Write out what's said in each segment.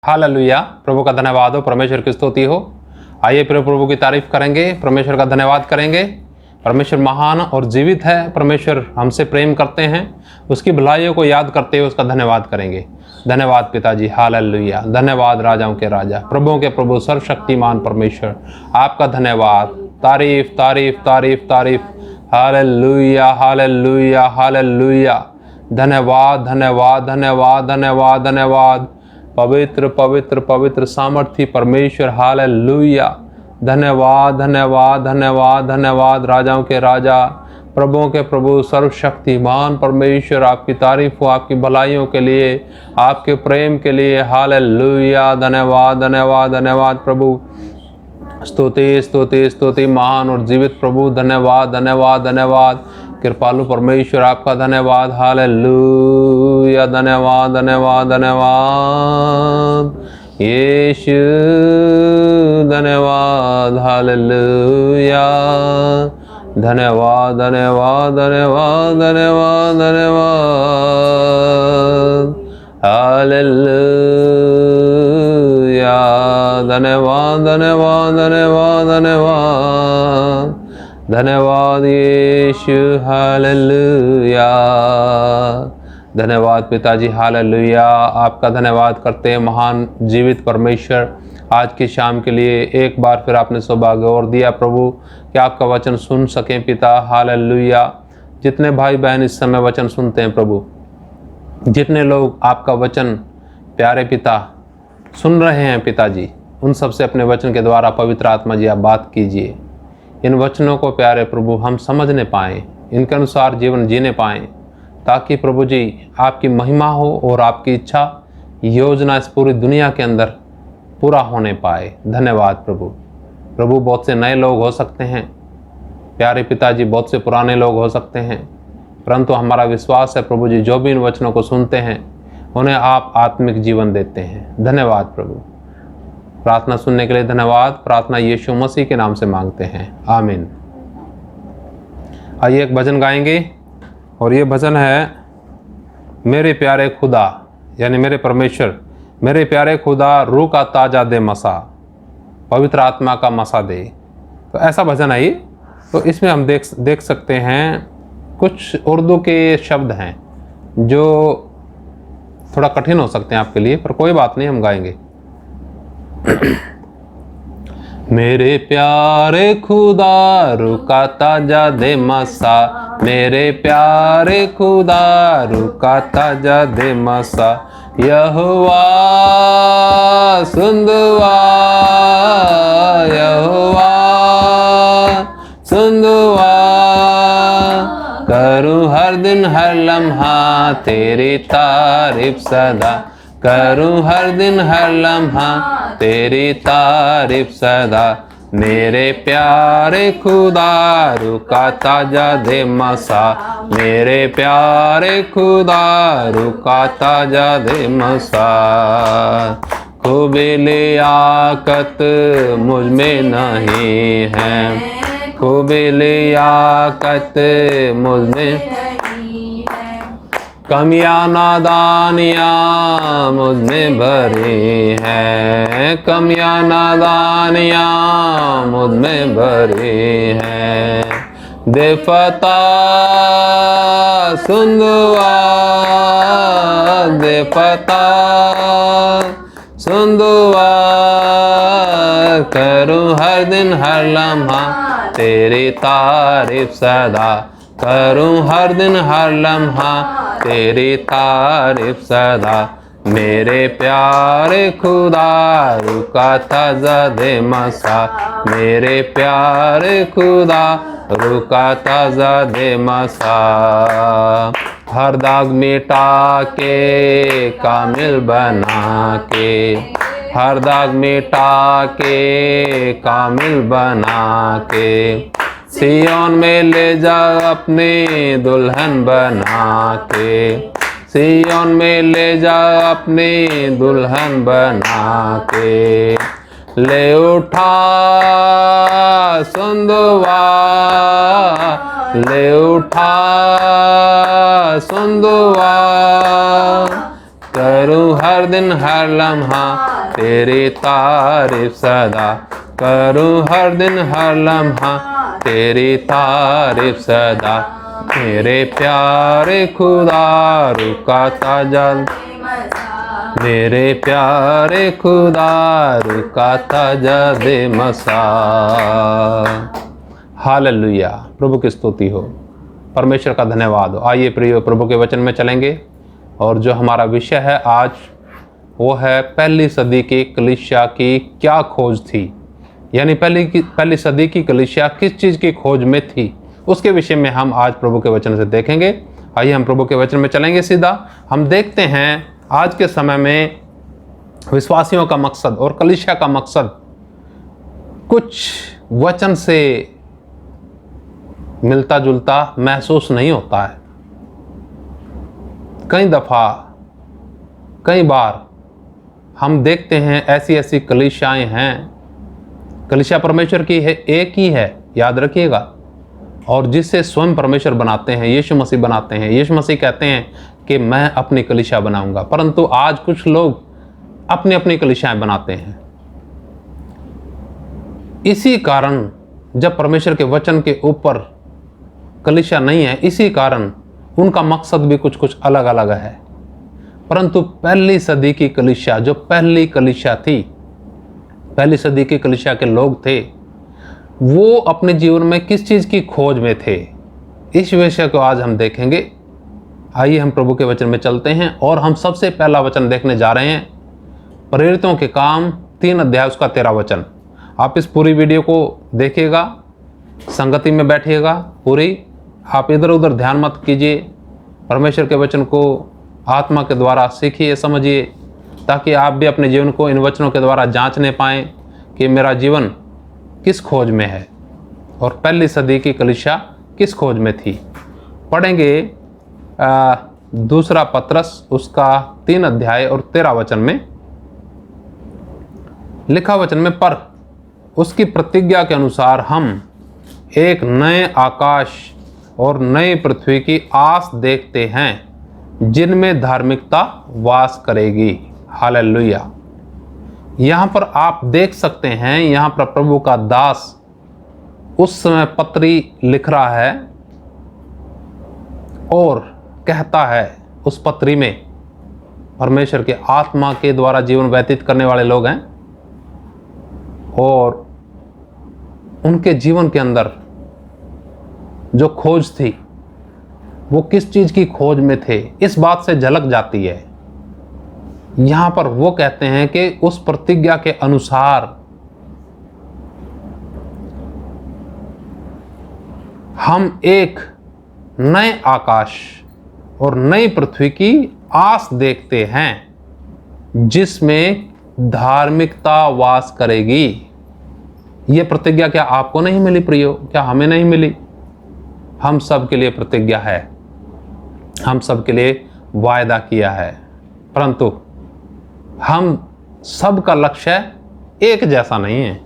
Hallelujah. प्रभु का धन्यवाद हो, परमेश्वर की स्तुति हो। आइए प्रभु की तारीफ करेंगे, परमेश्वर का धन्यवाद करेंगे। परमेश्वर महान और जीवित है। परमेश्वर हमसे प्रेम करते हैं, उसकी भलाइयों को याद करते हुए उसका धन्यवाद करेंगे। धन्यवाद पिताजी, हालेलुया। धन्यवाद राजाओं के राजा, प्रभुओं के प्रभु, सर्वशक्तिमान परमेश्वर, आपका धन्यवाद। तारीफ तारीफ तारीफ तारीफ। Hallelujah hallelujah hallelujah. धन्यवाद धन्यवाद धन्यवाद धन्यवाद धन्यवाद। पवित्र पवित्र पवित्र सामर्थी परमेश्वर, हालेलुया। धन्यवाद धन्यवाद धन्यवाद धन्यवाद। राजाओं के राजा, प्रभुओं के प्रभु, सर्वशक्तिमान परमेश्वर, आपकी तारीफ हो, आपकी भलाइयों के लिए, आपके प्रेम के लिए। हालेलुया। धन्यवाद धन्यवाद धन्यवाद प्रभु। स्तुति स्तुति स्तुति, महान और जीवित प्रभु, धन्यवाद धन्यवाद धन्यवाद। कृपालु परमेश्वर, आपका धन्यवाद। हालेलुया। धन्यवाद धन्यवाद धन्यवाद यीशु, धन्यवाद। हालेलुया। धन्यवाद धन्यवाद धन्यवाद धन्यवाद धन्यवाद। हालेलुया। धन्यवाद धन्यवाद धन्यवाद धन्यवाद धन्यवाद यीशु। हालेलुया। धन्यवाद पिताजी, हालेलुया। आपका धन्यवाद करते हैं महान जीवित परमेश्वर, आज की शाम के लिए एक बार फिर आपने सौभाग्य और दिया प्रभु कि आपका वचन सुन सकें पिता। हालेलुया। जितने भाई बहन इस समय वचन सुनते हैं प्रभु, जितने लोग आपका वचन प्यारे पिता सुन रहे हैं पिताजी, उन सब से अपने वचन के द्वारा पवित्र आत्मा जी आप बात कीजिए। इन वचनों को प्यारे प्रभु हम समझने पाएँ, इनके अनुसार जीवन जीने पाएँ, ताकि प्रभु जी आपकी महिमा हो और आपकी इच्छा योजना इस पूरी दुनिया के अंदर पूरा होने पाए। धन्यवाद प्रभु। प्रभु बहुत से नए लोग हो सकते हैं प्यारे पिताजी, बहुत से पुराने लोग हो सकते हैं, परंतु हमारा विश्वास है प्रभु जी जो भी इन वचनों को सुनते हैं उन्हें आप आत्मिक जीवन देते हैं। धन्यवाद प्रभु। प्रार्थना सुनने के लिए धन्यवाद। प्रार्थना यीशु मसीह के नाम से मांगते हैं, आमीन। आइए एक भजन गाएंगे और ये भजन है मेरे प्यारे खुदा, यानी मेरे परमेश्वर, मेरे प्यारे खुदा रूह का ताजा दे मसा, पवित्र आत्मा का मसा दे। तो ऐसा भजन है ये। तो इसमें हम देख सकते हैं कुछ उर्दू के शब्द हैं जो थोड़ा कठिन हो सकते हैं आपके लिए, पर कोई बात नहीं, हम गाएंगे। मेरे प्यारे खुदा रूह का ताजा दे मसा, मेरे प्यारे खुदा रूह का ताजा दे मसा। यहोवा सुन दुआ, यहोवा सुन दुआ, करूं हर दिन हर लम्हा तेरी तारीफ सदा, करूं हर दिन हर लम्हा तेरी तारीफ सदा। मेरे प्यारे खुदा रूह का ताजा दे मसा, मेरे प्यारे खुदा रूह का ताजा दे मसा। खूबी लियाकत मुझ में नहीं है, खूबी लियाकत मुझ में, कमियां नादानियां मुझ में भरी हैं, कमियां नादानियां मुझ में भरी हैं। दे फता सुन दुआ, दे फता सुन दुआ, करूं हर दिन हर लम्हा तेरी तारीफ सदा, करूं हर दिन हर लम्हा तेरी तारीफ सदा। मेरे प्यारे खुदा रूह का ताजा दे मसा, मेरे प्यारे खुदा रूह का ताजा दे मसा। हर दाग मिटा के कामिल बना के, हर दाग मिटा के कामिल बना के, सियोन में ले जा अपनी दुल्हन बना के, सियोन में ले जा अपनी दुल्हन बना के। ले उठा सुन दुआ, ले उठा सुन दुआ, करूं हर दिन हर लम्हा तेरी तारीफ सदा, करूं हर दिन हर लम्हा तेरी तारीफ सदा। मेरे प्यारे खुदा रुका ताजा, मेरे प्यारे खुदा रुका ताजा दे मसा। हालेलुया, प्रभु की स्तुति हो, परमेश्वर का धन्यवाद हो। आइए प्रिय प्रभु के वचन में चलेंगे और जो हमारा विषय है आज वो है पहली सदी की कलीसिया की क्या खोज थी, यानी पहली सदी की कलीसिया किस चीज़ की खोज में थी, उसके विषय में हम आज प्रभु के वचन से देखेंगे। आइए हम प्रभु के वचन में चलेंगे सीधा। हम देखते हैं आज के समय में विश्वासियों का मकसद और कलीसिया का मकसद कुछ वचन से मिलता जुलता महसूस नहीं होता है। कई बार हम देखते हैं ऐसी कलीसियाएं हैं, कलीसिया परमेश्वर की है, एक ही है, याद रखिएगा, और जिससे स्वयं परमेश्वर बनाते हैं, यीशु मसीह बनाते हैं। यीशु मसीह कहते हैं कि मैं अपनी कलीसिया बनाऊंगा, परंतु आज कुछ लोग अपनी अपनी कलीसियाएं बनाते हैं। इसी कारण जब परमेश्वर के वचन के ऊपर कलीसिया नहीं है, इसी कारण उनका मकसद भी कुछ अलग अलग है। परंतु पहली सदी की कलीसिया, जो पहली कलीसिया थी, पहली सदी की कलीसिया के लोग थे, वो अपने जीवन में किस चीज़ की खोज में थे, इस विषय को आज हम देखेंगे। आइए हम प्रभु के वचन में चलते हैं और हम सबसे पहला वचन देखने जा रहे हैं प्रेरितों के काम 3 अध्याय उसका 13 वचन। आप इस पूरी वीडियो को देखिएगा, संगति में बैठिएगा पूरी, आप इधर उधर ध्यान मत कीजिए। परमेश्वर के वचन को आत्मा के द्वारा सीखिए, समझिए, ताकि आप भी अपने जीवन को इन वचनों के द्वारा जांचने पाएँ कि मेरा जीवन किस खोज में है और पहली सदी की कलीसिया किस खोज में थी। पढ़ेंगे दूसरा पत्रस उसका 3 अध्याय और 13 वचन में लिखा वचन में, पर उसकी प्रतिज्ञा के अनुसार हम एक नए आकाश और नई पृथ्वी की आस देखते हैं जिनमें धार्मिकता वास करेगी। हालेलुया। यहाँ पर आप देख सकते हैं, यहाँ पर प्रभु का दास उस समय पत्री लिख रहा है और कहता है, उस पत्री में परमेश्वर के आत्मा के द्वारा जीवन व्यतीत करने वाले लोग हैं और उनके जीवन के अंदर जो खोज थी वो किस चीज़ की खोज में थे, इस बात से झलक जाती है। यहाँ पर वो कहते हैं कि उस प्रतिज्ञा के अनुसार हम एक नए आकाश और नई पृथ्वी की आस देखते हैं जिसमें धार्मिकता वास करेगी। ये प्रतिज्ञा क्या आपको नहीं मिली प्रियो? क्या हमें नहीं मिली? हम सब के लिए प्रतिज्ञा है, हम सब के लिए वायदा किया है, परंतु हम सब का लक्ष्य एक जैसा नहीं है।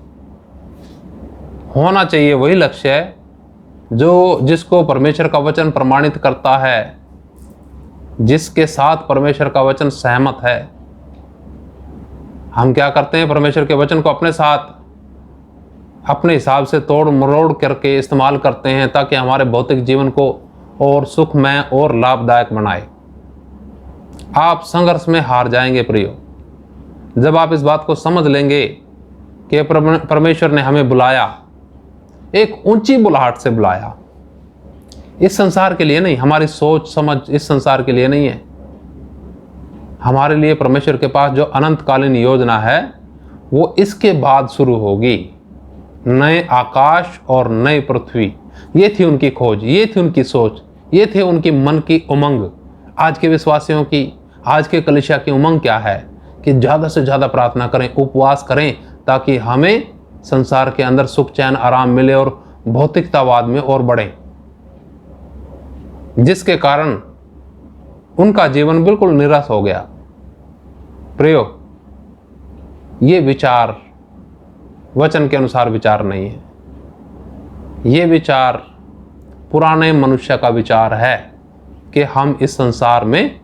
होना चाहिए वही लक्ष्य है जिसको परमेश्वर का वचन प्रमाणित करता है, जिसके साथ परमेश्वर का वचन सहमत है। हम क्या करते हैं, परमेश्वर के वचन को अपने साथ अपने हिसाब से तोड़ मरोड़ करके इस्तेमाल करते हैं ताकि हमारे भौतिक जीवन को और सुखमय और लाभदायक बनाए। आप संघर्ष में हार जाएंगे प्रियो, जब आप इस बात को समझ लेंगे कि परमेश्वर ने हमें बुलाया, एक ऊंची बुलाहट से बुलाया, इस संसार के लिए नहीं। हमारी सोच समझ इस संसार के लिए नहीं है। हमारे लिए परमेश्वर के पास जो अनंतकालीन योजना है वो इसके बाद शुरू होगी। नए आकाश और नई पृथ्वी, ये थी उनकी खोज, ये थी उनकी सोच, ये थे उनकी मन की उमंग। आज के विश्वासियों की, आज के कलीसिया की उमंग क्या है कि ज़्यादा से ज़्यादा प्रार्थना करें, उपवास करें, ताकि हमें संसार के अंदर सुख चैन आराम मिले और भौतिकतावाद में और बढ़ें, जिसके कारण उनका जीवन बिल्कुल निराश हो गया। प्रियो, ये विचार वचन के अनुसार विचार नहीं है। ये विचार पुराने मनुष्य का विचार है कि हम इस संसार में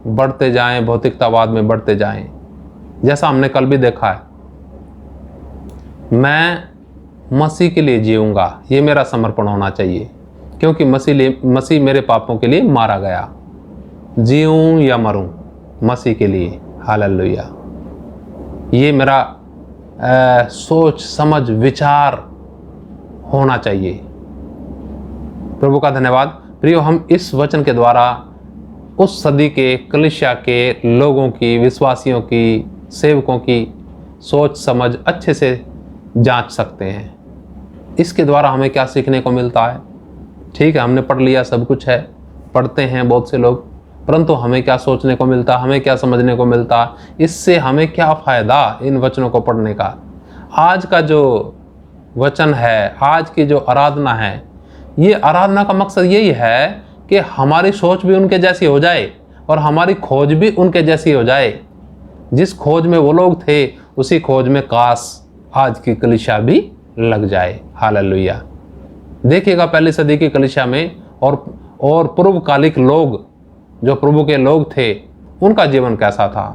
बढ़ते जाएं, भौतिकतावाद में बढ़ते जाएं। जैसा हमने कल भी देखा है, मैं मसीह के लिए जीऊंगा, ये मेरा समर्पण होना चाहिए, क्योंकि मसीह मेरे पापों के लिए मारा गया। जीऊं या मरूं, मसीह के लिए। हालेलुया। ये मेरा सोच समझ विचार होना चाहिए। प्रभु का धन्यवाद। प्रियो, हम इस वचन के द्वारा उस सदी के कलीसिया के लोगों की, विश्वासियों की, सेवकों की सोच समझ अच्छे से जांच सकते हैं। इसके द्वारा हमें क्या सीखने को मिलता है? ठीक है, हमने पढ़ लिया, सब कुछ है, पढ़ते हैं बहुत से लोग, परंतु हमें क्या सोचने को मिलता, हमें क्या समझने को मिलता, इससे हमें क्या फ़ायदा इन वचनों को पढ़ने का? आज का जो वचन है, आज की जो आराधना है, ये आराधना का मकसद यही है कि हमारी सोच भी उनके जैसी हो जाए और हमारी खोज भी उनके जैसी हो जाए। जिस खोज में वो लोग थे, उसी खोज में काश आज की कलीसिया भी लग जाए। हालेलुया। देखिएगा पहली सदी की कलीसिया में और पूर्वकालिक लोग, जो प्रभु के लोग थे, उनका जीवन कैसा था।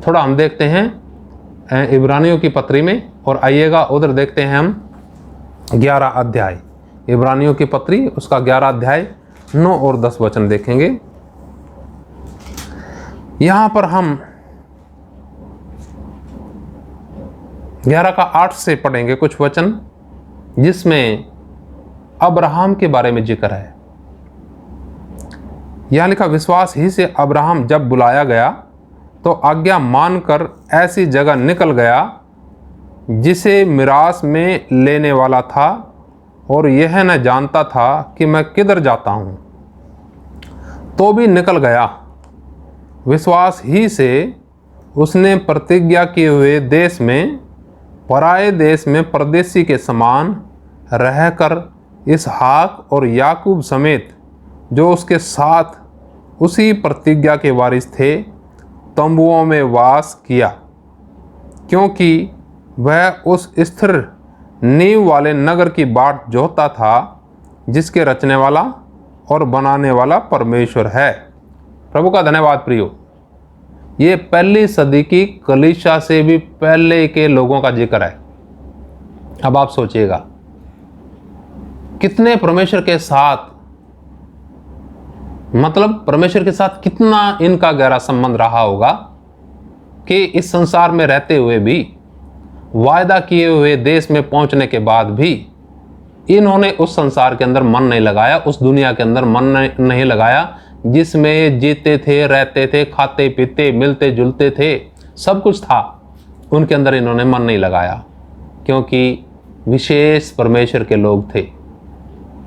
थोड़ा हम देखते हैं इब्रानियों की पत्री में, और आइएगा उधर देखते हैं हम 11 अध्याय, इब्रानियों की पत्री उसका 11 अध्याय 9 और 10 वचन देखेंगे। यहां पर हम 11 का 8 से पढ़ेंगे कुछ वचन, जिसमें अब्राहम के बारे में जिक्र है। यह लिखा, विश्वास ही से अब्राहम जब बुलाया गया तो आज्ञा मानकर ऐसी जगह निकल गया जिसे मिरास में लेने वाला था, और यह न जानता था कि मैं किधर जाता हूं, तो भी निकल गया। विश्वास ही से उसने प्रतिज्ञा किए हुए देश में, पराए देश में परदेसी के समान रहकर इसहाक और याकूब समेत जो उसके साथ उसी प्रतिज्ञा के वारिस थे, तंबुओं में वास किया, क्योंकि वह उस स्थिर नींव वाले नगर की बाट जोहता था जिसके रचने वाला और बनाने वाला परमेश्वर है। प्रभु का धन्यवाद। प्रियो, ये पहली सदी की कलीसिया से भी पहले के लोगों का जिक्र है। अब आप सोचिएगा कितने परमेश्वर के साथ, मतलब परमेश्वर के साथ कितना इनका गहरा संबंध रहा होगा कि इस संसार में रहते हुए भी, वायदा किए हुए देश में पहुंचने के बाद भी इन्होंने उस संसार के अंदर मन नहीं लगाया, उस दुनिया के अंदर मन नहीं लगाया जिसमें जीते थे, रहते थे, खाते पीते, मिलते जुलते थे, सब कुछ था, उनके अंदर इन्होंने मन नहीं लगाया, क्योंकि विशेष परमेश्वर के लोग थे।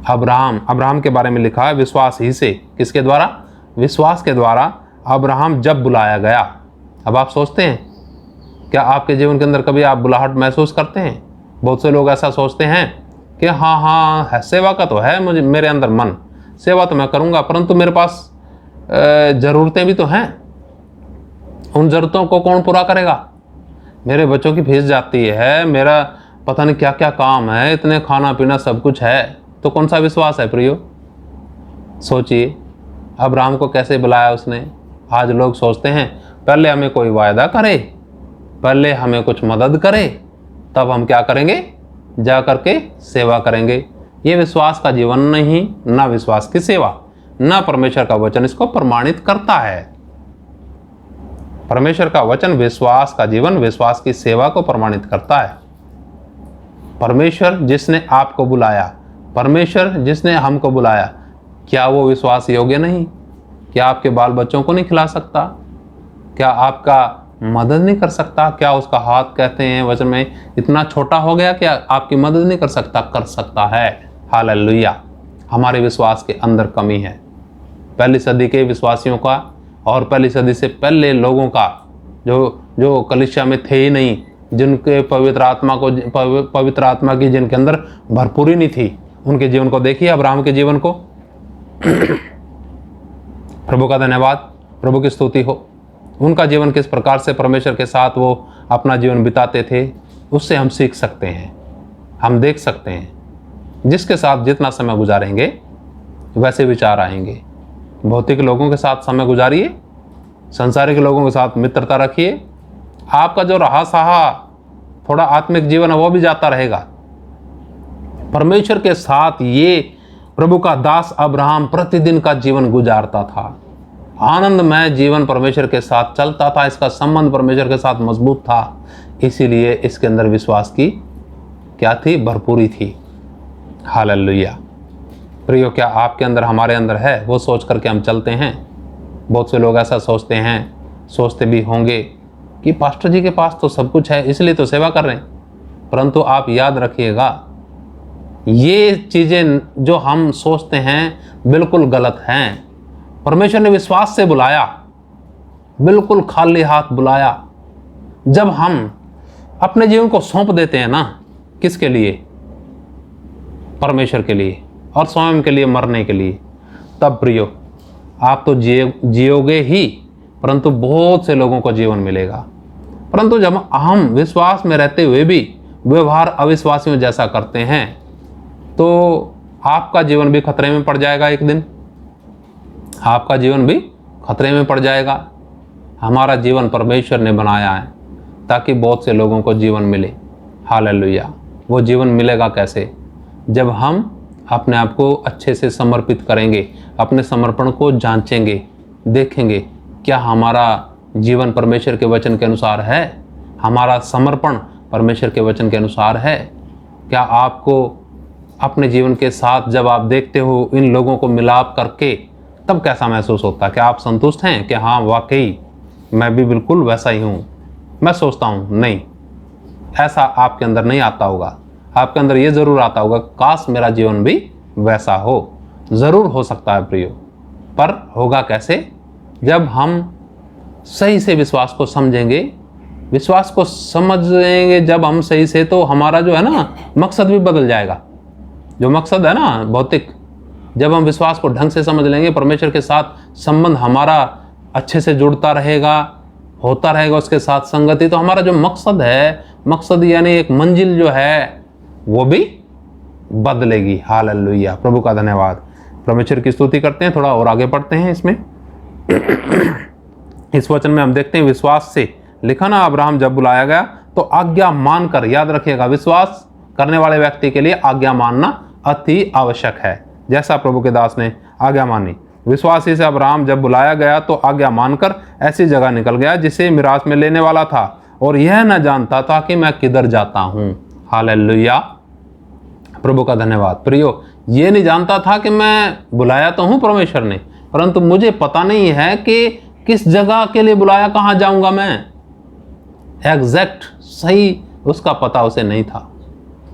अब्राहम के बारे में लिखा है, विश्वास ही से, किसके द्वारा? विश्वास के द्वारा अब्राहम जब बुलाया गया। अब आप सोचते हैं, क्या आपके जीवन के अंदर कभी आप बुलाहट महसूस करते हैं? बहुत से लोग ऐसा सोचते हैं कि हाँ, सेवा का तो है मुझे, मेरे अंदर मन, सेवा तो मैं करूँगा, परंतु मेरे पास ज़रूरतें भी तो हैं। उन ज़रूरतों को कौन पूरा करेगा? मेरे बच्चों की फीस जाती है, मेरा पता नहीं क्या क्या काम है, इतने खाना पीना सब कुछ है, तो कौन सा विश्वास है प्रियो? सोचिए, अब्राहम को कैसे बुलाया उसने। आज लोग सोचते हैं पहले हमें कोई वायदा करे, पहले हमें कुछ मदद करे, तब हम क्या करेंगे? जा करके सेवा करेंगे। ये विश्वास का जीवन नहीं, ना विश्वास की सेवा, ना परमेश्वर का वचन इसको प्रमाणित करता है। परमेश्वर का वचन विश्वास का जीवन, विश्वास की सेवा को प्रमाणित करता है। परमेश्वर जिसने आपको बुलाया, परमेश्वर जिसने हमको बुलाया, क्या वो विश्वास योग्य नहीं? क्या आपके बाल बच्चों को नहीं खिला सकता? क्या आपका मदद नहीं कर सकता? क्या उसका हाथ, कहते हैं वचन में, इतना छोटा हो गया कि आपकी मदद नहीं कर सकता? कर सकता है। हालेलुया। हमारे विश्वास के अंदर कमी है। पहली सदी के विश्वासियों का और पहली सदी से पहले लोगों का, जो कलीसिया में थे ही नहीं, जिनके पवित्र आत्मा की जिनके अंदर भरपूरी नहीं थी, उनके जीवन को देखिए, अब्राहम के जीवन को। प्रभु का धन्यवाद, प्रभु की स्तुति हो। उनका जीवन किस प्रकार से परमेश्वर के साथ वो अपना जीवन बिताते थे, उससे हम सीख सकते हैं, हम देख सकते हैं। जिसके साथ जितना समय गुजारेंगे वैसे विचार आएंगे। भौतिक लोगों के साथ समय गुजारिए, संसारिक लोगों के साथ मित्रता रखिए। आपका जो रहा सहा थोड़ा आत्मिक जीवन है वो भी जाता रहेगा। परमेश्वर के साथ ये प्रभु का दास अब्राहम प्रतिदिन का जीवन गुजारता था। आनंदमय जीवन परमेश्वर के साथ चलता था, इसका संबंध परमेश्वर के साथ मजबूत था, इसीलिए इसके अंदर विश्वास की क्या थी, भरपूरी थी। हालेलुया। प्रियो, क्या आपके अंदर हमारे अंदर है? वो सोच करके हम चलते हैं। बहुत से लोग ऐसा सोचते हैं, सोचते भी होंगे कि पास्टर जी के पास तो सब कुछ है इसलिए तो सेवा कर रहे हैं, परंतु आप याद रखिएगा ये चीज़ें जो हम सोचते हैं बिल्कुल गलत हैं। परमेश्वर ने विश्वास से बुलाया, बिल्कुल खाली हाथ बुलाया। जब हम अपने जीवन को सौंप देते हैं ना, किसके लिए? परमेश्वर के लिए और स्वयं के लिए मरने के लिए, तब प्रियो आप तो जियोगे ही, परंतु बहुत से लोगों को जीवन मिलेगा। परंतु जब हम विश्वास में रहते हुए भी व्यवहार अविश्वासियों जैसा करते हैं तो आपका जीवन भी खतरे में पड़ जाएगा। एक दिन आपका जीवन भी खतरे में पड़ जाएगा। हमारा जीवन परमेश्वर ने बनाया है ताकि बहुत से लोगों को जीवन मिले। हालेलुया। वो जीवन मिलेगा कैसे? जब हम अपने आप को अच्छे से समर्पित करेंगे, अपने समर्पण को जांचेंगे, देखेंगे क्या हमारा जीवन परमेश्वर के वचन के अनुसार है, हमारा समर्पण परमेश्वर के वचन के अनुसार है। क्या आपको अपने जीवन के साथ जब आप देखते हो इन लोगों को मिलाप करके, तब कैसा महसूस होता है? क्या आप संतुष्ट हैं कि हाँ वाकई मैं भी बिल्कुल वैसा ही हूँ? मैं सोचता हूँ नहीं, ऐसा आपके अंदर नहीं आता होगा। आपके अंदर ये ज़रूर आता होगा काश मेरा जीवन भी वैसा हो। ज़रूर हो सकता है प्रियो, पर होगा कैसे? जब हम सही से विश्वास को समझेंगे, विश्वास को समझेंगे जब हम सही से, तो हमारा जो है ना मकसद भी बदल जाएगा। जो मकसद है ना भौतिक, जब हम विश्वास को ढंग से समझ लेंगे, परमेश्वर के साथ संबंध हमारा अच्छे से जुड़ता रहेगा, होता रहेगा उसके साथ संगति, तो हमारा जो मकसद है, मकसद यानी एक मंजिल जो है वो भी बदलेगी। हालेलुया। प्रभु का धन्यवाद। परमेश्वर की स्तुति करते हैं। थोड़ा और आगे पढ़ते हैं इसमें। इस वचन में हम देखते हैं विश्वास से लिखा ना, अब्राहम जब बुलाया गया तो आज्ञा मानकर, याद रखिएगा विश्वास करने वाले व्यक्ति के लिए आज्ञा मानना अति आवश्यक है, जैसा प्रभु के दास ने आज्ञा मानी। विश्वासी से अब्राहम जब बुलाया गया तो आज्ञा मानकर ऐसी जगह निकल गया जिसे मिरास में लेने वाला था, और यह न जानता था कि मैं किधर जाता हूँ। हालेलुया। प्रभु का धन्यवाद। प्रियो, ये नहीं जानता था कि मैं बुलाया तो हूँ परमेश्वर ने, परंतु मुझे पता नहीं है कि किस जगह के लिए बुलाया, कहाँ जाऊँगा मैं। एग्जैक्ट सही उसका पता उसे नहीं था,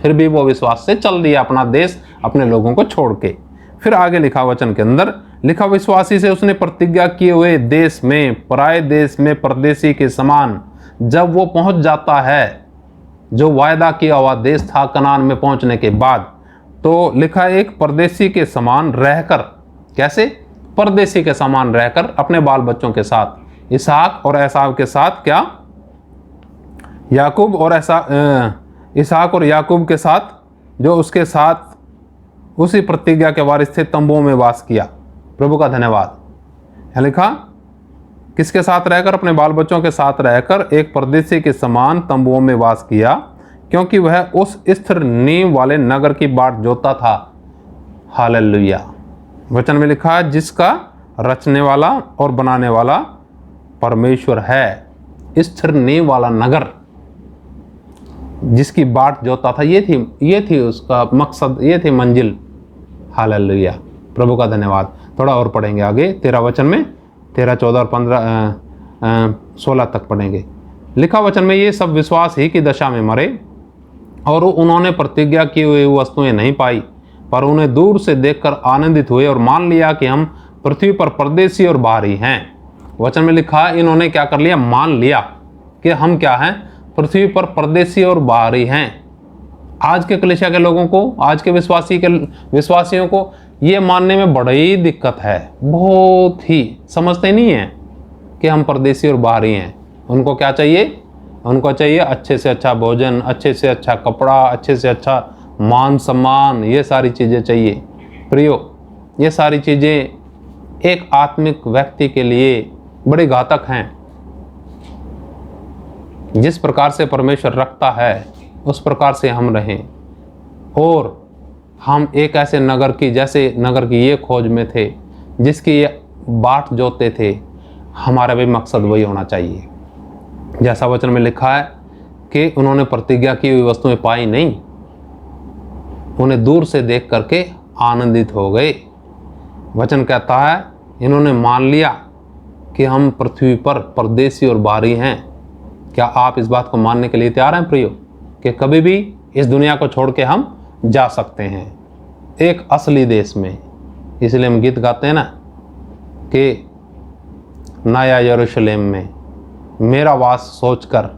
फिर भी वो विश्वास से चल दिया अपना देश, अपने लोगों को छोड़ के। फिर आगे लिखा वचन के अंदर लिखा, विश्वासी से उसने प्रतिज्ञा किए हुए देश में, पराये देश में परदेसी के समान जब वो पहुंच जाता है, जो वायदा किया हुआ देश था कनान में पहुंचने के बाद, तो लिखा एक परदेसी के समान रहकर, कैसे? परदेसी के समान रहकर अपने बाल बच्चों के साथ, इसहाक और एसाव के साथ, क्या याकूब और इसहाक और याकूब के साथ, जो उसके साथ उसी प्रतिज्ञा के वारिस थे, तंबुओं में वास किया। प्रभु का धन्यवाद। लिखा किसके साथ रहकर? अपने बाल बच्चों के साथ रहकर एक परदेसी के समान तंबुओं में वास किया, क्योंकि वह उस स्थिर नींव वाले नगर की बाट जोता था। हालेलुया। वचन में लिखा, जिसका रचने वाला और बनाने वाला परमेश्वर है। स्थिर नींव वाला नगर जिसकी बाट जोता था, ये थी उसका मकसद, ये थी मंजिल। हालेलुया। प्रभु का धन्यवाद। थोड़ा और पढ़ेंगे आगे 13 वचन में, 13, 14 और 15, 16 तक पढ़ेंगे। लिखा वचन में, ये सब विश्वास ही की दशा में मरे, और उन्होंने प्रतिज्ञा की हुई वस्तुएं नहीं पाई, पर उन्हें दूर से देखकर आनंदित हुए और मान लिया कि हम पृथ्वी पर परदेसी और बाहरी हैं। वचन में लिखा, इन्होंने क्या कर लिया? मान लिया कि हम क्या हैं? पृथ्वी पर परदेसी और बाहरी हैं। आज के कलीसिया के लोगों को, आज के विश्वासियों को ये मानने में बड़ी दिक्कत है, बहुत ही समझते नहीं हैं कि हम परदेसी और बाहरी हैं। उनको क्या चाहिए? उनको चाहिए अच्छे से अच्छा भोजन, अच्छे से अच्छा कपड़ा, अच्छे से अच्छा मान सम्मान, ये सारी चीज़ें चाहिए। प्रियो, ये सारी चीज़ें एक आत्मिक व्यक्ति के लिए बड़े घातक हैं। जिस प्रकार से परमेश्वर रखता है उस प्रकार से हम रहें, और हम एक ऐसे नगर की, जैसे नगर की ये खोज में थे जिसकी ये बाट जोतते थे, हमारा भी मकसद वही होना चाहिए। जैसा वचन में लिखा है कि उन्होंने प्रतिज्ञा की हुई वस्तुएं पाई नहीं, उन्हें दूर से देख करके आनंदित हो गए। वचन कहता है इन्होंने मान लिया कि हम पृथ्वी पर परदेसी और बाहरी हैं। क्या आप इस बात को मानने के लिए तैयार हैं प्रियो, कि कभी भी इस दुनिया को छोड़ के हम जा सकते हैं एक असली देश में? इसलिए हम गीत गाते हैं ना कि नया यरूशलेम में मेरा वास सोचकर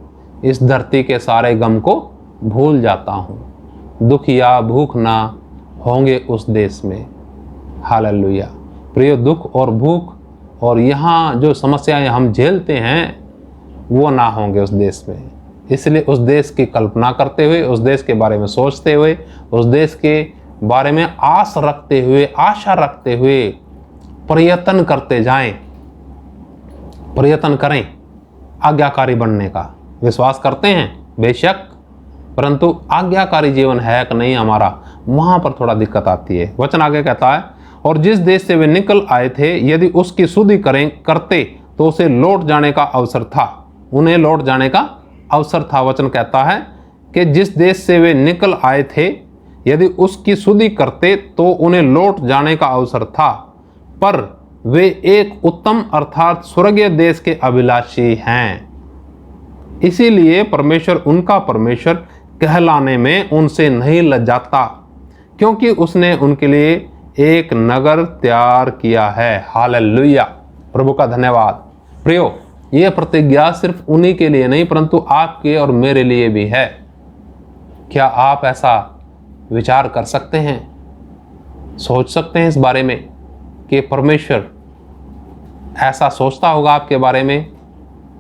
इस धरती के सारे गम को भूल जाता हूँ, दुख या भूख ना होंगे उस देश में। हालेलुया। प्रियो, दुख और भूख और यहाँ जो समस्याएं हम झेलते हैं वो ना होंगे उस देश में। इसलिए उस देश की कल्पना करते हुए, उस देश के बारे में सोचते हुए, उस देश के बारे में आस रखते हुए, आशा रखते हुए प्रयत्न करते जाएं, प्रयत्न करें आज्ञाकारी बनने का। विश्वास करते हैं बेशक, परंतु आज्ञाकारी जीवन है कि नहीं हमारा, वहां पर थोड़ा दिक्कत आती है। वचन आगे कहता है, और जिस देश से वे निकल आए थे यदि उसकी शुद्धि करते तो उसे लौट जाने का अवसर था। उन्हें लौट जाने का अवसर था। वचन कहता है कि जिस देश से वे निकल आए थे यदि उसकी शुद्धि करते तो उन्हें लौट जाने का अवसर था, पर वे एक उत्तम अर्थात स्वर्गीय देश के अभिलाषी हैं। इसीलिए परमेश्वर उनका परमेश्वर कहलाने में उनसे नहीं लजाता, क्योंकि उसने उनके लिए एक नगर तैयार किया है। हालेलुया, प्रभु का धन्यवाद। प्रियो, ये प्रतिज्ञा सिर्फ उन्हीं के लिए नहीं परंतु आपके और मेरे लिए भी है। क्या आप ऐसा विचार कर सकते हैं, सोच सकते हैं इस बारे में कि परमेश्वर ऐसा सोचता होगा आपके बारे में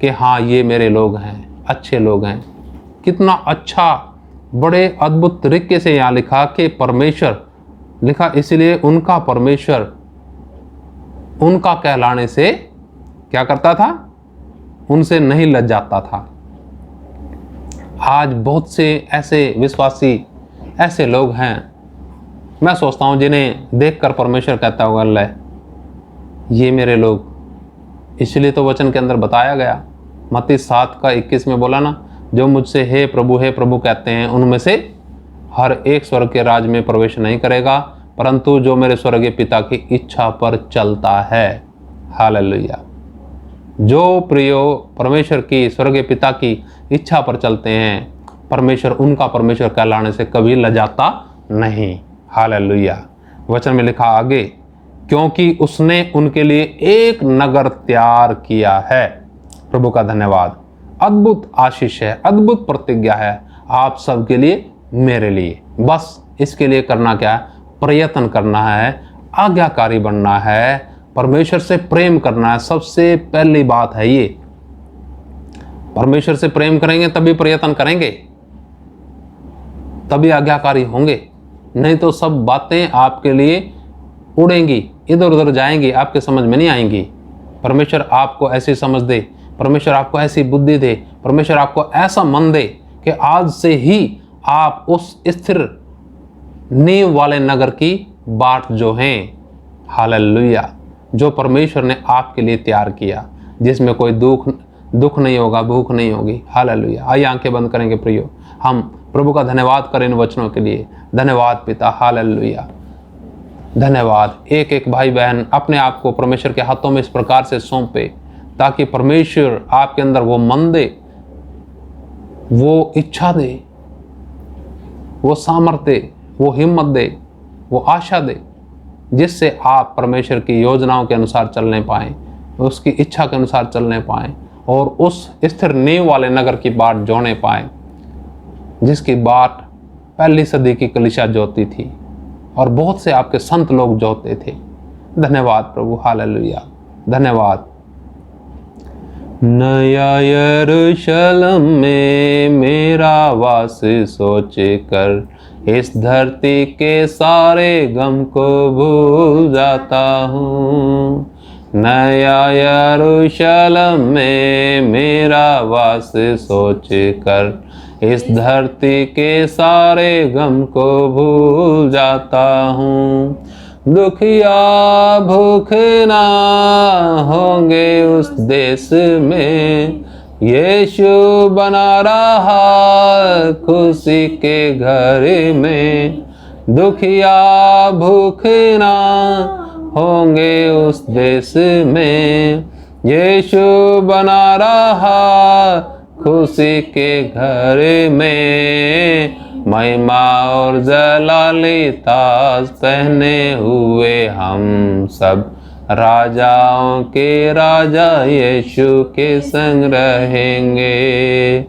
कि हाँ ये मेरे लोग हैं, अच्छे लोग हैं। कितना अच्छा, बड़े अद्भुत तरीके से यहाँ लिखा कि परमेश्वर लिखा, इसलिए उनका परमेश्वर उनका कहलाने से क्या करता था, उनसे नहीं लजाता था। आज बहुत से ऐसे विश्वासी, ऐसे लोग हैं, मैं सोचता हूँ जिन्हें देखकर परमेश्वर कहता होगा अल्लाह ये मेरे लोग। इसलिए तो वचन के अंदर बताया गया, मत्ती 7:21 में बोला ना, जो मुझसे हे प्रभु कहते हैं उनमें से हर एक स्वर्ग के राज में प्रवेश नहीं करेगा, परंतु जो मेरे स्वर्गीय पिता की इच्छा पर चलता है। हालेलुया। जो प्रियो परमेश्वर की, स्वर्गीय पिता की इच्छा पर चलते हैं, परमेश्वर उनका परमेश्वर कहलाने से कभी लजाता नहीं। हालेलुया। वचन में लिखा आगे, क्योंकि उसने उनके लिए एक नगर तैयार किया है। प्रभु का धन्यवाद। अद्भुत आशीष है, अद्भुत प्रतिज्ञा है आप सबके लिए, मेरे लिए। बस इसके लिए करना क्या है, प्रयत्न करना है, आज्ञाकारी बनना है, परमेश्वर से प्रेम करना है। सबसे पहली बात है ये, परमेश्वर से प्रेम करेंगे तभी प्रयत्न करेंगे, तभी आज्ञाकारी होंगे। नहीं तो सब बातें आपके लिए उड़ेंगी, इधर उधर जाएंगी, आपके समझ में नहीं आएंगी। परमेश्वर आपको ऐसी समझ दे, परमेश्वर आपको ऐसी बुद्धि दे, परमेश्वर आपको ऐसा मन दे कि आज से ही आप उस स्थिर नींव वाले नगर की बाट जो हैं, हालेलुया, जो परमेश्वर ने आपके लिए तैयार किया, जिसमें कोई दुख नहीं होगा, भूख नहीं होगी। हालेलुया। आइए आंखें बंद करेंगे प्रियो, हम प्रभु का धन्यवाद करें इन वचनों के लिए। धन्यवाद पिता, हालेलुया, धन्यवाद। एक एक भाई बहन अपने आप को परमेश्वर के हाथों में इस प्रकार से सौंपे ताकि परमेश्वर आपके अंदर वो मन दे, वो इच्छा दे, वो सामर्थ्य दे, वो हिम्मत दे, वो आशा दे, जिससे आप परमेश्वर की योजनाओं के अनुसार चलने पाएं, उसकी इच्छा के अनुसार चलने पाएं और उस स्थिर नींव वाले नगर की बाट जोड़ने पाएं, जिसकी बाट पहली सदी की कलीसिया जोती थी और बहुत से आपके संत लोग जोते थे। धन्यवाद प्रभु, हालेलुया, धन्यवाद। नया यरूशलेम में मेरा वास सोच कर इस धरती के सारे गम को भूल जाता हूँ। नया यरूशलेम में मेरा वास सोच कर इस धरती के सारे गम को भूल जाता हूँ। दुखिया भूखना होंगे उस देश में, यीशु बना रहा खुशी के घर में। दुखिया भूखना होंगे उस देश में, यीशु बना रहा खुशी के घर में। महिमा और जलाली ताज पहने हुए हम सब राजाओं के राजा यीशु के संग रहेंगे।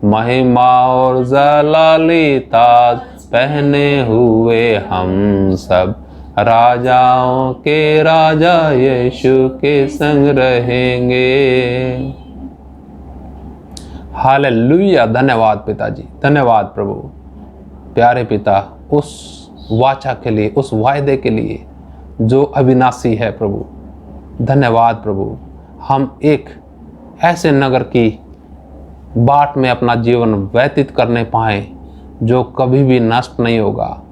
महिमा और जलाली ताज पहने हुए हम सब राजाओं के राजा यीशु के संग रहेंगे। हालेलुया। धन्यवाद पिताजी, धन्यवाद प्रभु। प्यारे पिता, उस वाचा के लिए, उस वायदे के लिए जो अविनाशी है प्रभु, धन्यवाद प्रभु। हम एक ऐसे नगर की बाट में अपना जीवन व्यतीत करने पाएँ जो कभी भी नष्ट नहीं होगा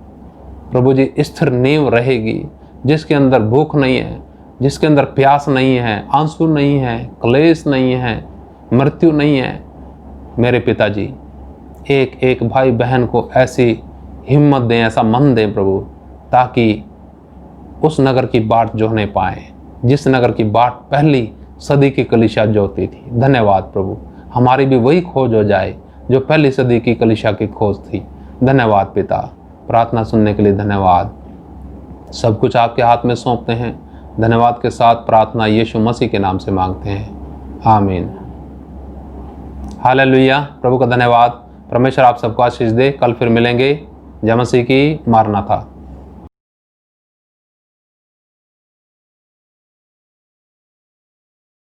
प्रभु जी, स्थिर नींव रहेगी, जिसके अंदर भूख नहीं है, जिसके अंदर प्यास नहीं है, आंसू नहीं है, क्लेश नहीं है, मृत्यु नहीं है। मेरे पिताजी, एक एक भाई बहन को ऐसी हिम्मत दें, ऐसा मन दें प्रभु, ताकि उस नगर की बाट जोहने पाएँ जिस नगर की बाट पहली सदी की कलीसिया जोती थी। धन्यवाद प्रभु, हमारी भी वही खोज हो जाए जो पहली सदी की कलीसिया की खोज थी। धन्यवाद पिता, प्रार्थना सुनने के लिए धन्यवाद। सब कुछ आपके हाथ में सौंपते हैं। धन्यवाद के साथ प्रार्थना यीशु मसीह के नाम से मांगते हैं, आमीन। हालेलुया। प्रभु का धन्यवाद। परमेश्वर आप सबको आशीष दे। कल फिर मिलेंगे। जय मसीह की। मारनाथा।